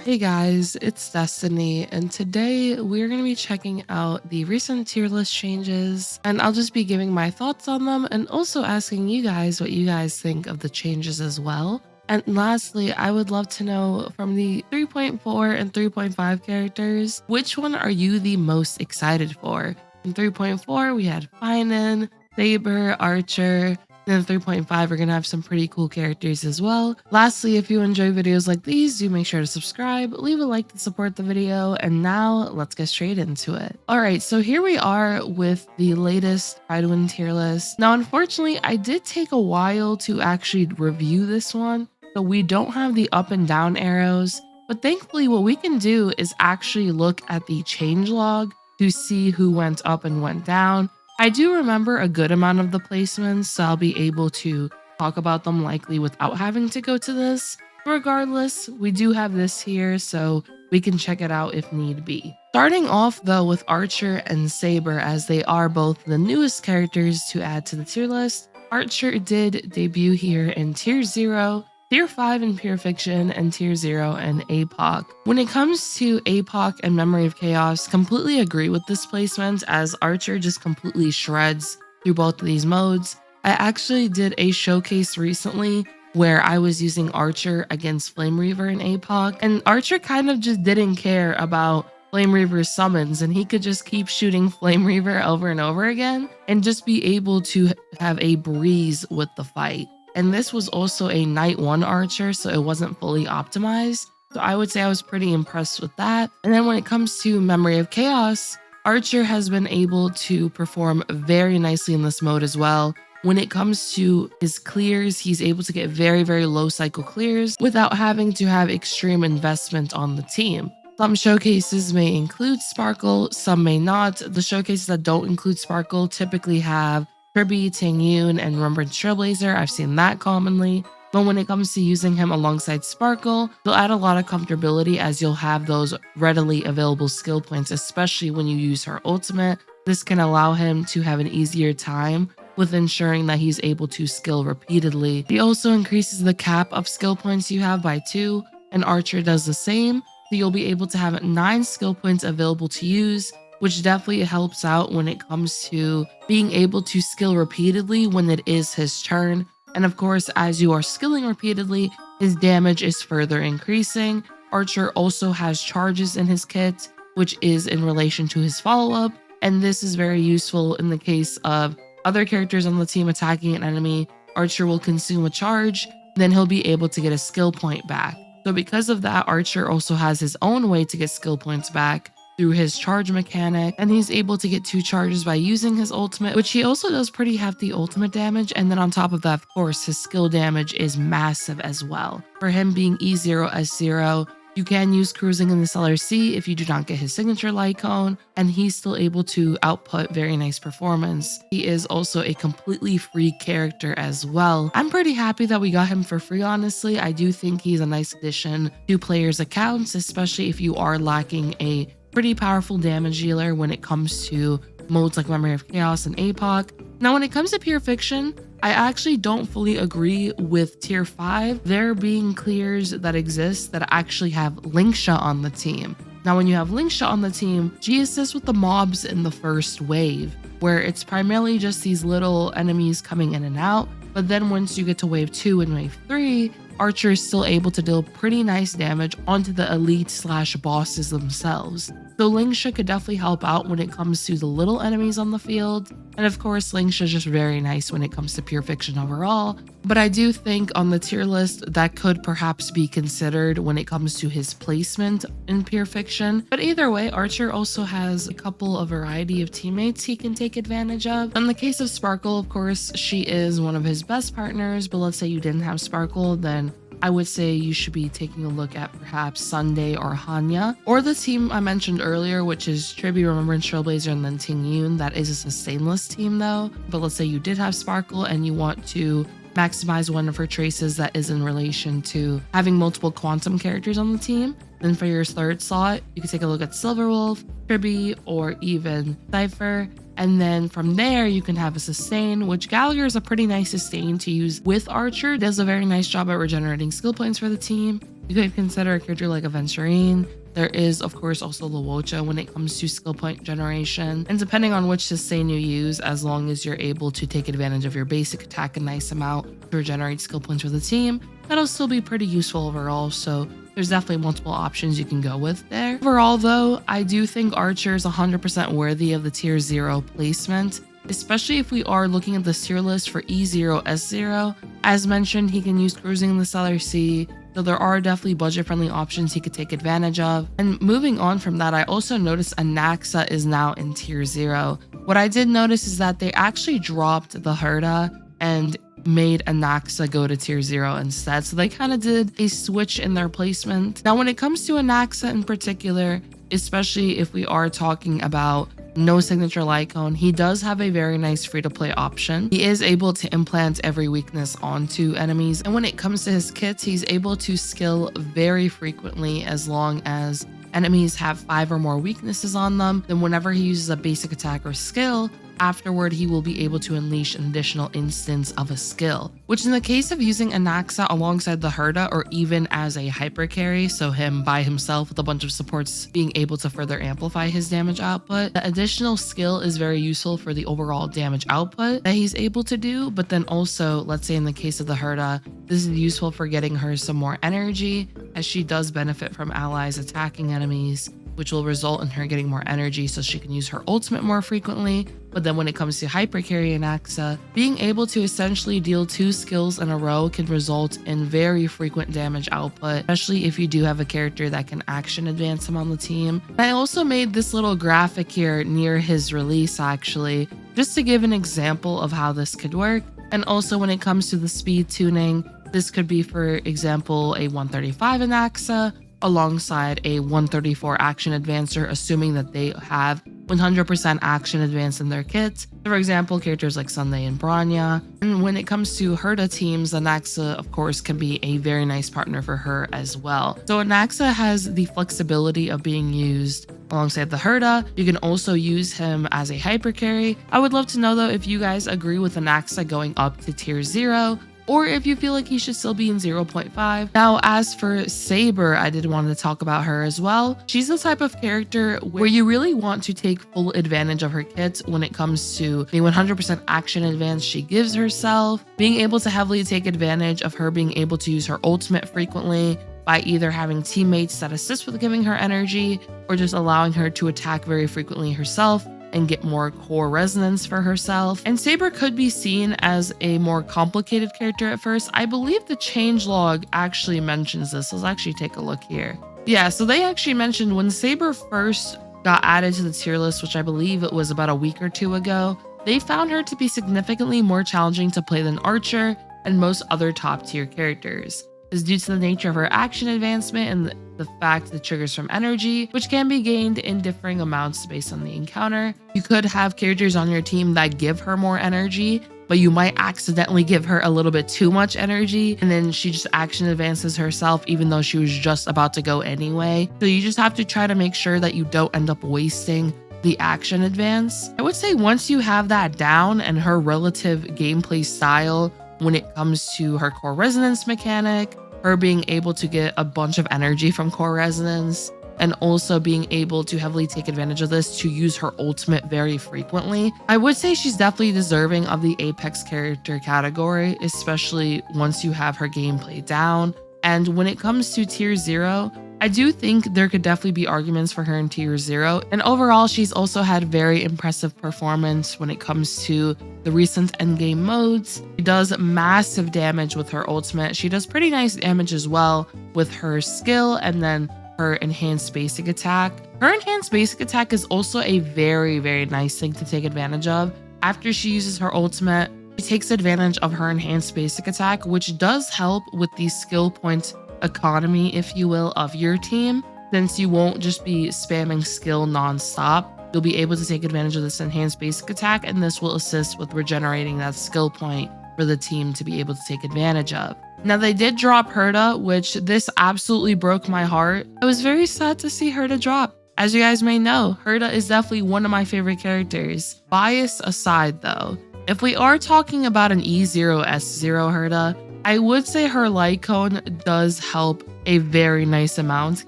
Hey guys, it's Destiny, and today we're going to be checking out the recent tier list changes, and I'll just be giving my thoughts on them and also asking you guys what you guys think of the changes as well. And lastly, I would love to know from the 3.4 and 3.5 characters, which one are you the most excited for? In 3.4, we had Phainon, Saber, Archer. Then 3.5, we're going to have some pretty cool characters as well. Lastly, if you enjoy videos like these, do make sure to subscribe, leave a like to support the video, and now let's get straight into it. Alright, so here we are with the latest Hysilens tier list. Now, unfortunately, I did take a while to actually review this one, so we don't have the up and down arrows, but thankfully what we can do is actually look at the changelog to see who went up and went down. I do remember a good amount of the placements, so I'll be able to talk about them likely without having to go to this. Regardless, we do have this here, so we can check it out if need be. Starting off though with Archer and Saber, as they are both the newest characters to add to the tier list. Archer did debut here in Tier 0, Tier 5 in Pure Fiction, and Tier 0 in APOC. When it comes to APOC and Memory of Chaos, completely agree with this placement as Archer just completely shreds through both of these modes. I actually did a showcase recently where I was using Archer against Flame Reaver in APOC, and Archer kind of just didn't care about Flame Reaver's summons, and he could just keep shooting Flame Reaver over and over again and just be able to have a breeze with the fight. And this was also a Night 1 Archer, so it wasn't fully optimized. So I would say I was pretty impressed with that. And then when it comes to Memory of Chaos, Archer has been able to perform very nicely in this mode as well. When it comes to his clears, he's able to get very low cycle clears without having to have extreme investment on the team. Some showcases may include Sparkle, some may not. The showcases that don't include Sparkle typically have Kirby, Tangyun, and Remembrance Trailblazer. I've seen that commonly. But when it comes to using him alongside Sparkle, they'll add a lot of comfortability as you'll have those readily available skill points, especially when you use her ultimate. This can allow him to have an easier time with ensuring that he's able to skill repeatedly. He also increases the cap of skill points you have by 2, and Archer does the same. So you'll be able to have 9 skill points available to use, which definitely helps out when it comes to being able to skill repeatedly when it is his turn. And of course, as you are skilling repeatedly, his damage is further increasing. Archer also has charges in his kit, which is in relation to his follow-up, and this is very useful in the case of other characters on the team attacking an enemy. Archer will consume a charge, then he'll be able to get a skill point back. So because of that, Archer also has his own way to get skill points back through his charge mechanic, and he's able to get 2 charges by using his ultimate, which he also does pretty hefty ultimate damage. And then on top of that, of course, his skill damage is massive as well. For him being E0 S0, you can use cruising in this LRC if you do not get his signature light cone, and he's still able to output very nice performance. He is also a completely free character as well. I'm pretty happy that we got him for free, honestly. I do think he's a nice addition to players' accounts, especially if you are lacking a pretty powerful damage dealer when it comes to modes like Memory of Chaos and APOC. Now, when it comes to Pure Fiction, I actually don't fully agree with Tier 5. There being clears that exist that actually have Linksha on the team. Now, when you have Linksha on the team, she assists with the mobs in the first wave, where it's primarily just these little enemies coming in and out. But then once you get to wave 2 and wave 3, Archer is still able to deal pretty nice damage onto the elite/bosses themselves. So Linksha could definitely help out when it comes to the little enemies on the field. And of course, Linksha is just very nice when it comes to Pure Fiction overall. But I do think on the tier list that could perhaps be considered when it comes to his placement in Pure Fiction. But either way, Archer also has a couple of variety of teammates he can take advantage of. In the case of Sparkle, of course, she is one of his best partners, but let's say you didn't have Sparkle, then I would say you should be taking a look at perhaps Sunday or Hanya, or the team I mentioned earlier, which is Tribi, Remembrance Trailblazer, and then Tingyun. That is a sustainless team though. But let's say you did have Sparkle and you want to maximize one of her traces that is in relation to having multiple quantum characters on the team. Then for your third slot, you can take a look at Silverwolf, Kirby, or even Cypher. And then from there, you can have a sustain, which Gallagher is a pretty nice sustain to use with Archer. Does a very nice job at regenerating skill points for the team. You could consider a character like Aventurine. There is, of course, also Luocha when it comes to skill point generation. And depending on which sustain you use, as long as you're able to take advantage of your basic attack a nice amount to regenerate skill points for the team, that'll still be pretty useful overall. So there's definitely multiple options you can go with there. Overall, though, I do think Archer is 100% worthy of the tier 0 placement, especially if we are looking at the tier list for E0, S0. As mentioned, he can use cruising in the Stellar Sea, so there are definitely budget-friendly options he could take advantage of. And moving on from that, I also noticed Anaxa is now in tier 0. What I did notice is that they actually dropped the Herta and made Anaxa go to tier 0 instead. So they kind of did a switch in their placement. Now, when it comes to Anaxa in particular, especially if we are talking about no signature Lycone, he does have a very nice free-to-play option. He is able to implant every weakness onto enemies, and when it comes to his kits, he's able to skill very frequently as long as enemies have 5 or more weaknesses on them. Then whenever he uses a basic attack or skill, afterward he will be able to unleash an additional instance of a skill, which in the case of using Anaxa alongside the Herta or even as a hyper carry, so him by himself with a bunch of supports being able to further amplify his damage output, the additional skill is very useful for the overall damage output that he's able to do. But then also, let's say in the case of the Herta, this is useful for getting her some more energy, as she does benefit from allies attacking enemies, which will result in her getting more energy so she can use her ultimate more frequently. But then when it comes to hyper carry Anaxa, being able to essentially deal 2 skills in a row can result in very frequent damage output, especially if you do have a character that can action advance him on the team. And I also made this little graphic here near his release actually, just to give an example of how this could work. And also when it comes to the speed tuning, this could be, for example, a 135 Anaxa alongside a 134 action advancer, assuming that they have 100% action advance in their kits. For example, characters like Sunday and Bronya. And when it comes to Herta teams, Anaxa, of course, can be a very nice partner for her as well. So Anaxa has the flexibility of being used alongside the Herta. You can also use him as a hyper carry. I would love to know though if you guys agree with Anaxa going up to tier 0, or if you feel like he should still be in 0.5. Now, as for Saber, I did want to talk about her as well. She's the type of character where you really want to take full advantage of her kits when it comes to the 100% action advance she gives herself, being able to heavily take advantage of her being able to use her ultimate frequently by either having teammates that assist with giving her energy or just allowing her to attack very frequently herself and get more core resonance for herself. And Saber could be seen as a more complicated character at first. I believe the changelog actually mentions this. Let's actually take a look here. Yeah, so they actually mentioned when Saber first got added to the tier list, which I believe it was about a week or 2 ago, they found her to be significantly more challenging to play than Archer and most other top tier characters. Is due to the nature of her action advancement and the fact that triggers from energy, which can be gained in differing amounts based on the encounter. You could have characters on your team that give her more energy, but you might accidentally give her a little bit too much energy, and then she just action advances herself even though she was just about to go anyway. So you just have to try to make sure that you don't end up wasting the action advance. I would say once you have that down and her relative gameplay style when it comes to her core resonance mechanic, her being able to get a bunch of energy from core resonance, and also being able to heavily take advantage of this to use her ultimate very frequently, I would say she's definitely deserving of the Apex character category, especially once you have her gameplay down. And when it comes to tier 0, I do think there could definitely be arguments for her in tier 0. And overall, she's also had very impressive performance when it comes to the recent endgame modes. She does massive damage with her ultimate. She does pretty nice damage as well with her skill and then her enhanced basic attack. Her enhanced basic attack is also a very, very nice thing to take advantage of. After she uses her ultimate, she takes advantage of her enhanced basic attack, which does help with the skill point economy, if you will, of your team. Since you won't just be spamming skill non-stop, you'll be able to take advantage of this enhanced basic attack, and this will assist with regenerating that skill point for the team to be able to take advantage of. Now, they did drop Herta, which this absolutely broke my heart. I was very sad to see Herta drop. As you guys may know, Herta is definitely one of my favorite characters. Bias aside though, if we are talking about an E0 S0 Herta, I would say her light cone does help a very nice amount,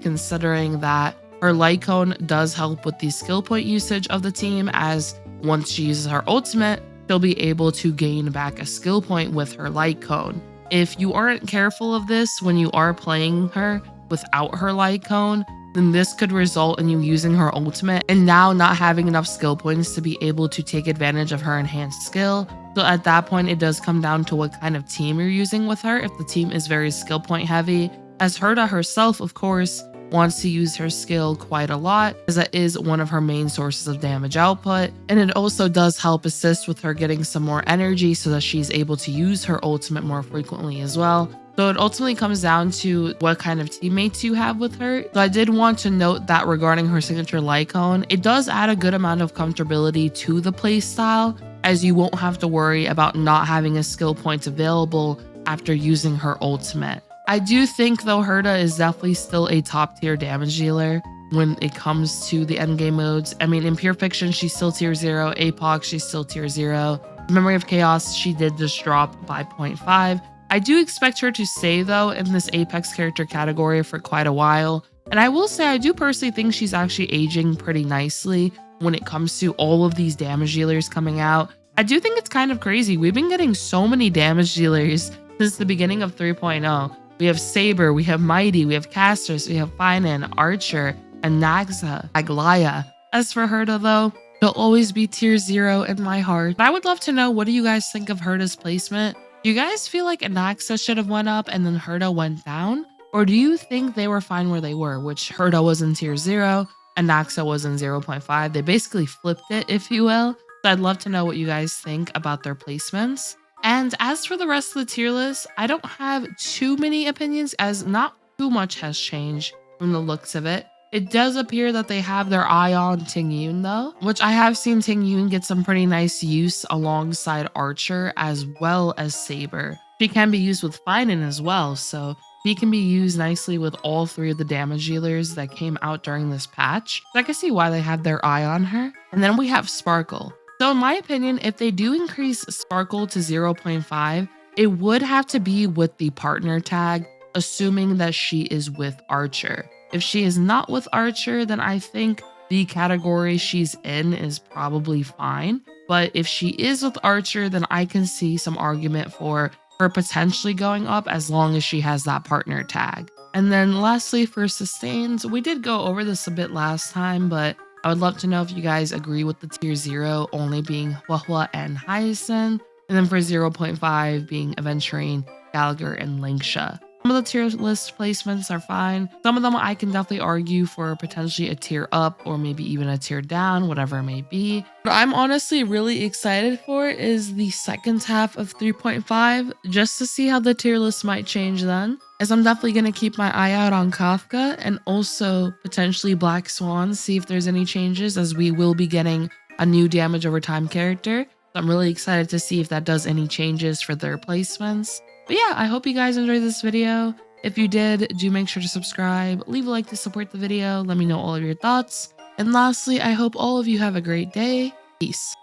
considering that her light cone does help with the skill point usage of the team, as once she uses her ultimate, she'll be able to gain back a skill point with her light cone. If you aren't careful of this when you are playing her without her light cone, then this could result in you using her ultimate and now not having enough skill points to be able to take advantage of her enhanced skill. So at that point, it does come down to what kind of team you're using with her. If the team is very skill point heavy, as Herta herself, of course, wants to use her skill quite a lot, as that is one of her main sources of damage output. And it also does help assist with her getting some more energy so that she's able to use her ultimate more frequently as well. So it ultimately comes down to what kind of teammates you have with her. So I did want to note that regarding her signature light cone, it does add a good amount of comfortability to the playstyle, as you won't have to worry about not having a skill point available after using her ultimate. I do think though Herta is definitely still a top tier damage dealer when it comes to the endgame modes. I mean, in Pure Fiction, she's still tier 0. APOC, she's still tier 0. Memory of Chaos, she did just drop by 0.5. I do expect her to stay though in this Apex character category for quite a while. And I will say I do personally think she's actually aging pretty nicely when it comes to all of these damage dealers coming out. I do think it's kind of crazy. We've been getting so many damage dealers since the beginning of 3.0. We have Saber, we have Mighty, we have Casters, we have Phainon, Archer, Anaxa, Aglaya. As for Herta though, she'll always be tier 0 in my heart. But I would love to know, what do you guys think of Herta's placement? Do you guys feel like Anaxa should have went up and then Herta went down? Or do you think they were fine where they were, which Herta was in tier 0, Anaxa was in 0.5. They basically flipped it, if you will. So I'd love to know what you guys think about their placements. And as for the rest of the tier list, I don't have too many opinions, as not too much has changed from the looks of it. It does appear that they have their eye on Tingyun though, which I have seen Tingyun get some pretty nice use alongside Archer as well as Saber. She can be used with Phainon as well, so she can be used nicely with all 3 of the damage dealers that came out during this patch. So I can see why they had their eye on her. And then we have Sparkle. So in my opinion, if they do increase Sparkle to 0.5, it would have to be with the partner tag, assuming that she is with Archer. If she is not with Archer, then I think the category she's in is probably fine. But if she is with Archer, then I can see some argument for her potentially going up as long as she has that partner tag. And then lastly, for sustains, we did go over this a bit last time, but I would love to know if you guys agree with the tier 0 only being Huahua and Hysilens, and then for 0.5 being Aventurine, Gallagher, and Linksha. Some of the tier list placements are fine. Some of them I can definitely argue for potentially a tier up or maybe even a tier down, whatever it may be. What I'm honestly really excited for is the second half of 3.5, just to see how the tier list might change then, as I'm definitely going to keep my eye out on Kafka and also potentially Black Swan, see if there's any changes, as we will be getting a new damage over time character. So I'm really excited to see if that does any changes for their placements. But yeah, I hope you guys enjoyed this video. If you did, do make sure to subscribe, leave a like to support the video, let me know all of your thoughts. And lastly, I hope all of you have a great day. Peace.